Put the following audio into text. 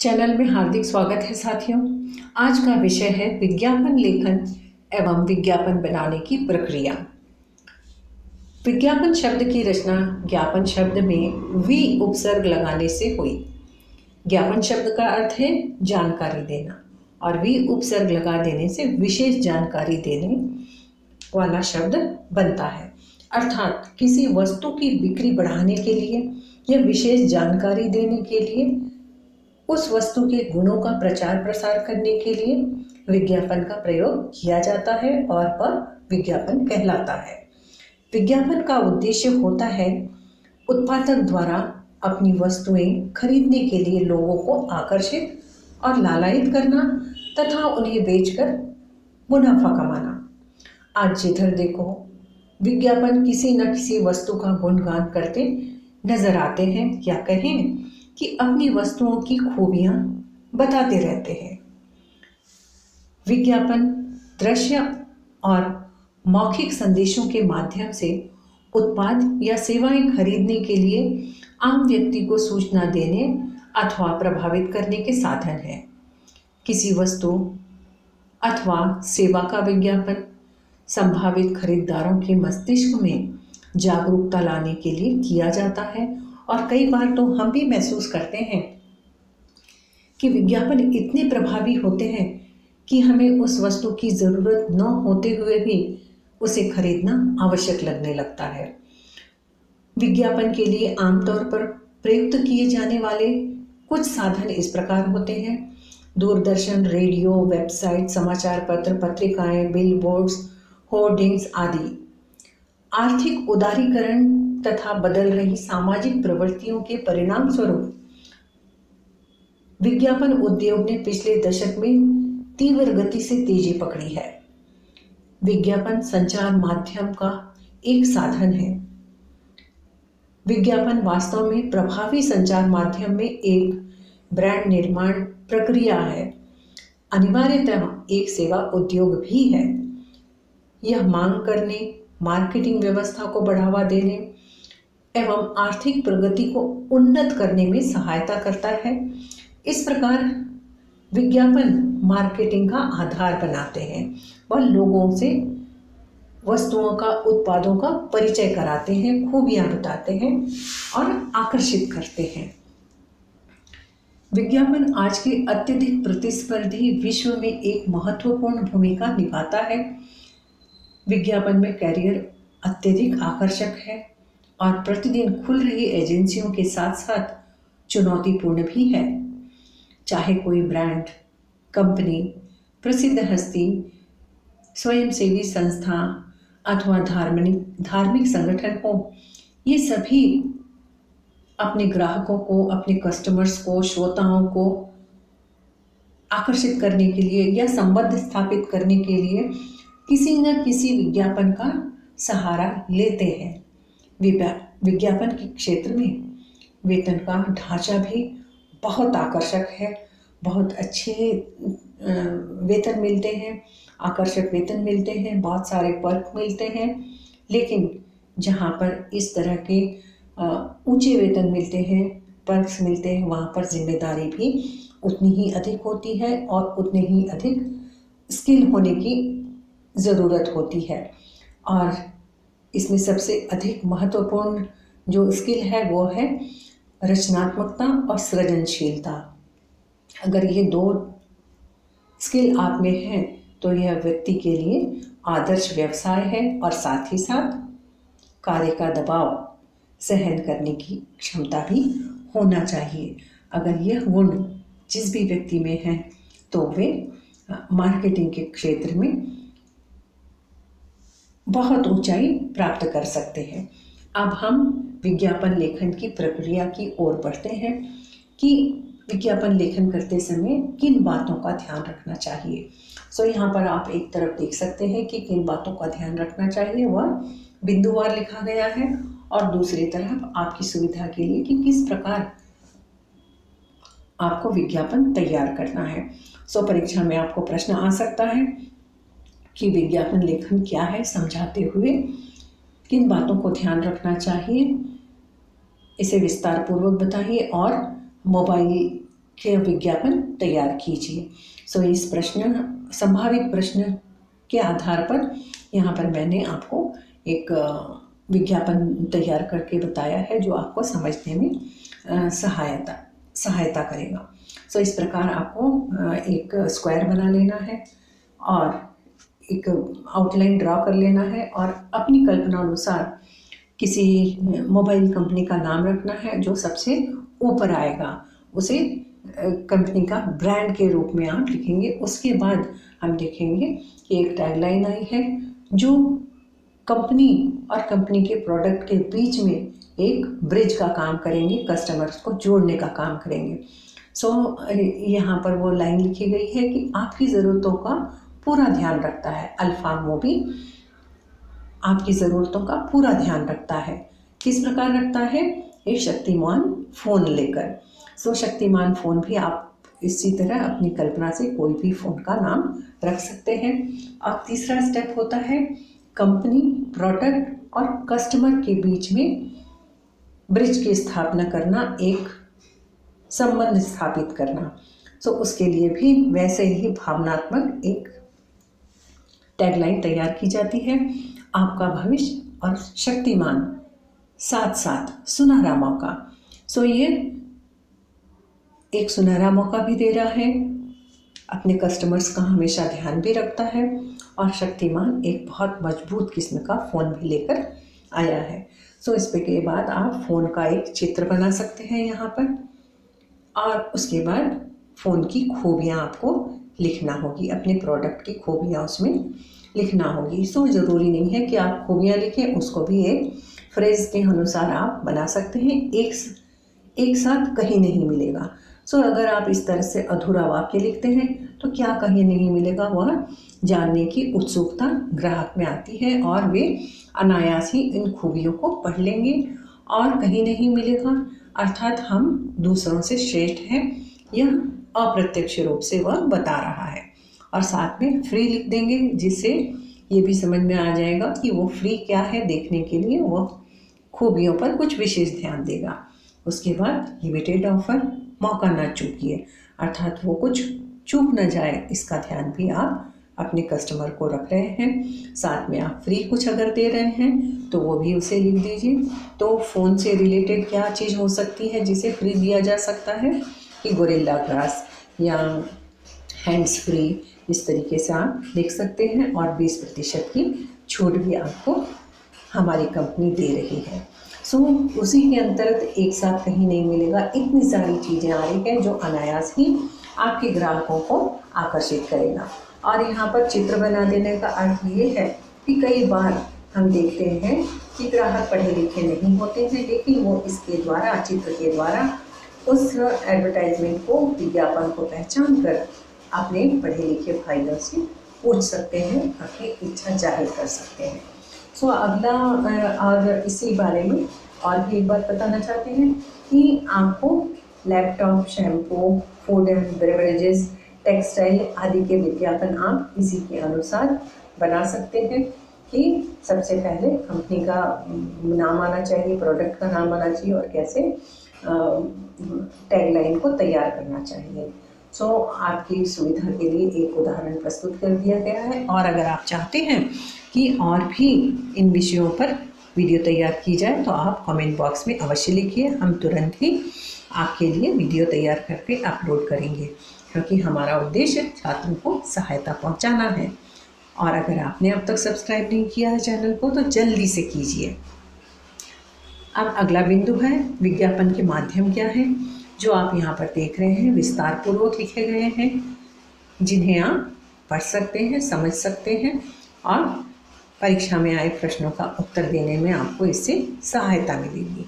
Channel में हार्दिक स्वागत है साथियों। आज का विषय है विज्ञापन लेखन एवं विज्ञापन बनाने की प्रक्रिया। विज्ञापन शब्द की रचना ज्ञापन शब्द में वी उपसर्ग लगाने से हुई। ज्ञापन शब्द का अर्थ है जानकारी देना और वी उपसर्ग लगा देने से विशेष जानकारी देने वाला शब्द बनता है। अर्थात किसी वस्तु की बिक्री बढ़ाने के लिए या विशेष जानकारी देने के लिए, उस वस्तु के गुणों का प्रचार प्रसार करने के लिए विज्ञापन का प्रयोग किया जाता है और वह विज्ञापन कहलाता है। विज्ञापन का उद्देश्य होता है उत्पादक द्वारा अपनी वस्तुएं खरीदने के लिए लोगों को आकर्षित और लालायित करना तथा उन्हें बेचकर मुनाफा कमाना। आज जिधर देखो विज्ञापन किसी न किसी वस्तु का गुणगान करते नजर आते हैं या कहें कि अपनी वस्तुओं की खूबियां बताते रहते हैं। विज्ञापन दृश्य और मौखिक संदेशों के माध्यम से उत्पाद या सेवाएं खरीदने के लिए आम व्यक्ति को सूचना देने अथवा प्रभावित करने के साधन है। किसी वस्तु अथवा सेवा का विज्ञापन संभावित खरीदारों के मस्तिष्क में जागरूकता लाने के लिए किया जाता है और कई बार तो हम भी महसूस करते हैं कि विज्ञापन इतने प्रभावी होते हैं कि हमें उस वस्तु की ज़रूरत न होते हुए भी उसे खरीदना आवश्यक लगने लगता है। विज्ञापन के लिए आमतौर पर प्रयुक्त किए जाने वाले कुछ साधन इस प्रकार होते हैं: दूरदर्शन, रेडियो, वेबसाइट, समाचार पत्र, पत्रिकाएं, बिलबोर्ड्स, होर्डिंग्स आदि। आर्थिक उदारीकरण तथा बदल रही सामाजिक प्रवृत्तियों के परिणाम स्वरूप विज्ञापन उद्योग ने पिछले दशक में तीव्र गति से तेजी पकड़ी है। विज्ञापन संचार माध्यम का एक साधन है। विज्ञापन वास्तव में प्रभावी संचार माध्यम में एक ब्रांड निर्माण प्रक्रिया है, अनिवार्यतः एक सेवा उद्योग भी है। यह मांग करने, मार्केटिंग व्यवस्था को बढ़ावा देने एवं आर्थिक प्रगति को उन्नत करने में सहायता करता है। इस प्रकार विज्ञापन मार्केटिंग का आधार बनाते हैं। वह लोगों से वस्तुओं का, उत्पादों का परिचय कराते हैं, खूबियां बताते हैं और आकर्षित करते हैं। विज्ञापन आज के अत्यधिक प्रतिस्पर्धी विश्व में एक महत्वपूर्ण भूमिका निभाता है। विज्ञापन में कैरियर अत्यधिक आकर्षक है और प्रतिदिन खुल रही एजेंसियों के साथ साथ चुनौतीपूर्ण भी है। चाहे कोई ब्रांड, कंपनी, प्रसिद्ध हस्ती, स्वयंसेवी संस्था अथवा धार्मिक संगठन हो, ये सभी अपने ग्राहकों को, अपने कस्टमर्स को, श्रोताओं को आकर्षित करने के लिए या संबंध स्थापित करने के लिए किसी न किसी विज्ञापन का सहारा लेते हैं। विज्ञापन के क्षेत्र में वेतन का ढांचा भी बहुत आकर्षक है। बहुत अच्छे वेतन मिलते हैं, आकर्षक वेतन मिलते हैं, बहुत सारे पर्क मिलते हैं। लेकिन जहाँ पर इस तरह के ऊंचे वेतन मिलते हैं, पर्क्स मिलते हैं, वहाँ पर जिम्मेदारी भी उतनी ही अधिक होती है और उतने ही अधिक स्किल होने की ज़रूरत होती है। और इसमें सबसे अधिक महत्वपूर्ण जो स्किल है वो है रचनात्मकता और सृजनशीलता। अगर ये दो स्किल आप में हैं तो यह व्यक्ति के लिए आदर्श व्यवसाय है और साथ ही साथ कार्य का दबाव सहन करने की क्षमता भी होना चाहिए। अगर यह गुण जिस भी व्यक्ति में है तो वे मार्केटिंग के क्षेत्र में बहुत ऊंचाई प्राप्त कर सकते हैं। अब हम विज्ञापन लेखन की प्रक्रिया की ओर बढ़ते हैं कि विज्ञापन लेखन करते समय किन बातों का ध्यान रखना चाहिए। यहाँ पर आप एक तरफ देख सकते हैं कि किन बातों का ध्यान रखना चाहिए, वह बिंदुवार लिखा गया है, और दूसरी तरफ आपकी सुविधा के लिए कि किस प्रकार आपको विज्ञापन तैयार करना है। परीक्षा में आपको प्रश्न आ सकता है कि विज्ञापन लेखन क्या है, समझाते हुए किन बातों को ध्यान रखना चाहिए, इसे विस्तार पूर्वक बताइए और मोबाइल के विज्ञापन तैयार कीजिए। सो इस संभावित प्रश्न के आधार पर यहाँ पर मैंने आपको एक विज्ञापन तैयार करके बताया है जो आपको समझने में सहायता करेगा। सो इस प्रकार आपको एक स्क्वायर बना लेना है और एक आउटलाइन ड्रॉ कर लेना है और अपनी कल्पना अनुसार किसी मोबाइल कंपनी का नाम रखना है जो सबसे ऊपर आएगा, उसे कंपनी का ब्रांड के रूप में आप लिखेंगे। उसके बाद हम देखेंगे कि एक टैगलाइन आई है जो कंपनी और कंपनी के प्रोडक्ट के बीच में एक ब्रिज का काम करेंगे, कस्टमर्स को जोड़ने का काम करेंगे। सो यहाँ पर वो लाइन लिखी गई है कि आपकी ज़रूरतों का पूरा ध्यान रखता है। अल्फा मूवी आपकी ज़रूरतों का पूरा ध्यान रखता है। किस प्रकार रखता है? एक शक्तिमान फ़ोन लेकर। सो शक्तिमान फ़ोन भी आप इसी तरह अपनी कल्पना से कोई भी फ़ोन का नाम रख सकते हैं। और तीसरा स्टेप होता है कंपनी, प्रोडक्ट और कस्टमर के बीच में ब्रिज की स्थापना करना, एक संबंध स्थापित करना। सो उसके लिए भी वैसे ही भावनात्मक एक टैगलाइन तैयार की जाती है। आपका भविष्य और शक्तिमान साथ साथ सुनहरा मौका। सो ये एक सुनहरा मौका भी दे रहा है, अपने कस्टमर्स का हमेशा ध्यान भी रखता है और शक्तिमान एक बहुत मजबूत किस्म का फ़ोन भी लेकर आया है। सो इस पे के बाद आप फ़ोन का एक चित्र बना सकते हैं यहाँ पर और उसके बाद फ़ोन की खूबियाँ आपको लिखना होगी, अपने प्रोडक्ट की खूबियाँ उसमें लिखना होगी। सो ज़रूरी नहीं है कि आप खूबियाँ लिखें, उसको भी एक फ्रेज़ के अनुसार आप बना सकते हैं। एक साथ कहीं नहीं मिलेगा। सो अगर आप इस तरह से अधूरा वाक्य लिखते हैं तो क्या कहीं नहीं मिलेगा, वह जानने की उत्सुकता ग्राहक में आती है और वे अनायास ही इन खूबियों को पढ़ लेंगे और कहीं नहीं मिलेगा, अर्थात हम दूसरों से श्रेष्ठ हैं, यह अप्रत्यक्ष रूप से वह बता रहा है। और साथ में फ्री लिख देंगे जिससे ये भी समझ में आ जाएगा कि वो फ्री क्या है, देखने के लिए वो खूबियों पर कुछ विशेष ध्यान देगा। उसके बाद लिमिटेड ऑफर, मौका ना चूकिए, अर्थात वो कुछ चूक न जाए इसका ध्यान भी आप अपने कस्टमर को रख रहे हैं। साथ में आप फ्री कुछ अगर दे रहे हैं तो वो भी उसे लिख दीजिए। तो फ़ोन से रिलेटेड क्या चीज़ हो सकती है जिसे फ्री दिया जा सकता है कि गोरिल्ला ग्लास या हैंड्स फ्री, इस तरीके से आप लिख सकते हैं। और 20% की छूट भी आपको हमारी कंपनी दे रही है। सो उसी के अंतर्गत एक साथ कहीं नहीं मिलेगा, इतनी सारी चीज़ें आ रही हैं जो अनायास ही आपके ग्राहकों को आकर्षित करेगा। और यहाँ पर चित्र बना देने का अर्थ ये है कि कई बार हम देखते हैं कि ग्राहक पढ़े लिखे नहीं होते हैं, लेकिन वो इसके द्वारा, चित्र के द्वारा उस एडवर्टाइजमेंट को, विज्ञापन को पहचान कर अपने पढ़े लिखे भाइयों से पूछ सकते हैं, अपनी इच्छा जाहिर कर सकते हैं। सो अगला और इसी बारे में और भी एक बात बताना चाहते हैं कि आपको laptop, shampoo, food and beverages, textile आदि के विज्ञापन आप इसी के अनुसार बना सकते हैं कि सबसे पहले कंपनी का नाम आना चाहिए, प्रोडक्ट का नाम आना चाहिए और कैसे टैगलाइन को तैयार करना चाहिए। सो आपकी सुविधा के लिए एक उदाहरण प्रस्तुत कर दिया गया है। और अगर आप चाहते हैं कि और भी इन विषयों पर वीडियो तैयार की जाए तो आप कमेंट बॉक्स में अवश्य लिखिए, हम तुरंत ही आपके लिए वीडियो तैयार करके अपलोड करेंगे, क्योंकि हमारा उद्देश्य छात्रों को सहायता पहुंचाना है। और अगर आपने अब तक सब्सक्राइब नहीं किया है चैनल को तो जल्दी से कीजिए। अब अगला बिंदु है विज्ञापन के माध्यम क्या है, जो आप यहाँ पर देख रहे हैं विस्तार पूर्वक लिखे गए हैं, जिन्हें आप पढ़ सकते हैं, समझ सकते हैं और परीक्षा में आए प्रश्नों का उत्तर देने में आपको इससे सहायता मिलेगी।